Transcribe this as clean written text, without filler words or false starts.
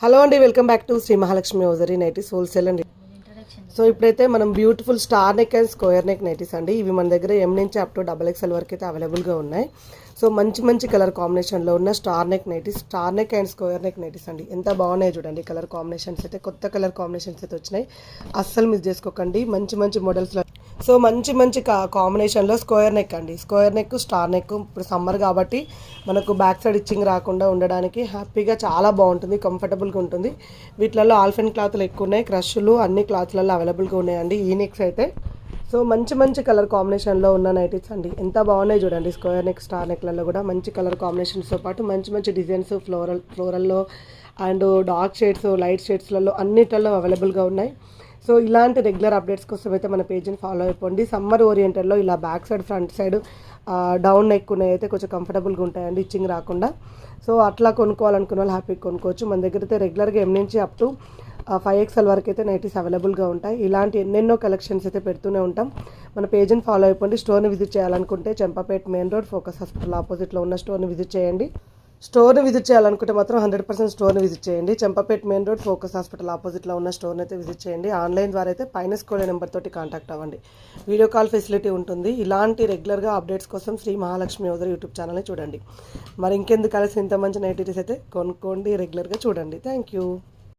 Hello అండి, welcome back to Shri Mahalakshmi hosiery nighties wholesale అండి. So ఇప్పుడైతే మనం beautiful star neck and square neck nighties అండి. ఇవి మన దగ్గర ఎం నుంచి అప్ టు XXL వరకు అయితే అవైలబుల్గా ఉన్నాయి. సో మంచి మంచి కలర్ కాంబినేషన్లో ఉన్న star neck nighties, star neck and square neck nighties అండి. ఎంత బాగున్నాయి చూడండి. కలర్ కాంబినేషన్స్ అయితే కొత్త కలర్ కాంబినేషన్స్ అయితే వచ్చినాయి. అస్సలు మిస్ చేసుకోకండి. మంచి మంచి మోడల్స్లో సో మంచి మంచి కాంబినేషన్లో స్క్వేర్ నెక్ అండి. Square neck, star neck. ఇప్పుడు సమ్మర్ కాబట్టి మనకు బ్యాక్ సైడ్ ఇచ్చింగ్ రాకుండా ఉండడానికి హ్యాపీగా చాలా బాగుంటుంది, కంఫర్టబుల్గా ఉంటుంది. వీటిలలో ఆల్ఫెన్ క్లాత్లు ఎక్కువ ఉన్నాయి, క్రష్లు అన్ని క్లాత్లలో అవైలబుల్గా ఉన్నాయండి. ఈ నెక్స్ అయితే సో మంచి మంచి కలర్ కాంబినేషన్లో ఉన్న నైటీస్ అండి. ఎంత బాగున్నాయి చూడండి. స్క్వేర్ నెక్, స్టార్ నెక్లలో కూడా మంచి కలర్ కాంబినేషన్స్తో పాటు మంచి మంచి డిజైన్స్ ఫ్లోరల్లో అండ్ డార్క్ షేడ్స్, లైట్ షేడ్స్లలో అన్నిటిలో అవైలబుల్గా ఉన్నాయి. సో ఇలాంటి రెగ్యులర్ అప్డేట్స్ కోసం అయితే మన పేజ్ని ఫాలో అయిపోండి. సమ్మర్ ఓరియంటెడ్లో ఇలా back side, front side down neck ఉన్నాయి అయితే కొంచెం కంఫర్టబుల్గా ఉంటాయండి, ఇచ్చింగ్ రాకుండా. సో అట్లా కొనుక్కోవాలనుకున్న వాళ్ళు హ్యాపీగా కొనుక్కోవచ్చు. మన దగ్గర అయితే రెగ్యులర్గా ఎం నుంచి అప్ టు 5XL వరకు అయితే నైటీస్ అవైలబుల్గా ఉంటాయి. ఇలాంటి ఎన్నెన్నో కలెక్షన్స్ అయితే పెడుతూనే ఉంటాం. మన పేజ్ని ఫాలో అయిపోండి. స్టోర్ని విజిట్ చేయాలనుకుంటే Champapet main road, focus hospital ఆపోజిట్లో ఉన్న స్టోర్ని విజిట్ చేయండి. స్టోర్ని విజిట్ చేయాలనుకుంటే మాత్రం 100% స్టోర్ని విజిట్ చేయండి. Champapet main road, focus hospital ఆపోజిట్లో ఉన్న స్టోర్ని అయితే విజిట్ చేయండి. ఆన్లైన్ ద్వారా అయితే పైన స్క్రోల్ నెంబర్ తోటి కాంటాక్ట్ అవ్వండి. వీడియో కాల్ ఫెసిలిటీ ఉంటుంది. ఇలాంటి రెగ్యులర్గా అప్డేట్స్ కోసం శ్రీ మహాలక్ష్మి హౌజరీ యూట్యూబ్ ఛానల్ని చూడండి. మరి ఇంకెందుకు కలిసి ఇంత మంచి నైటీస్ అయితే కొనుక్కోండి, రెగ్యులర్గా చూడండి. Thank you.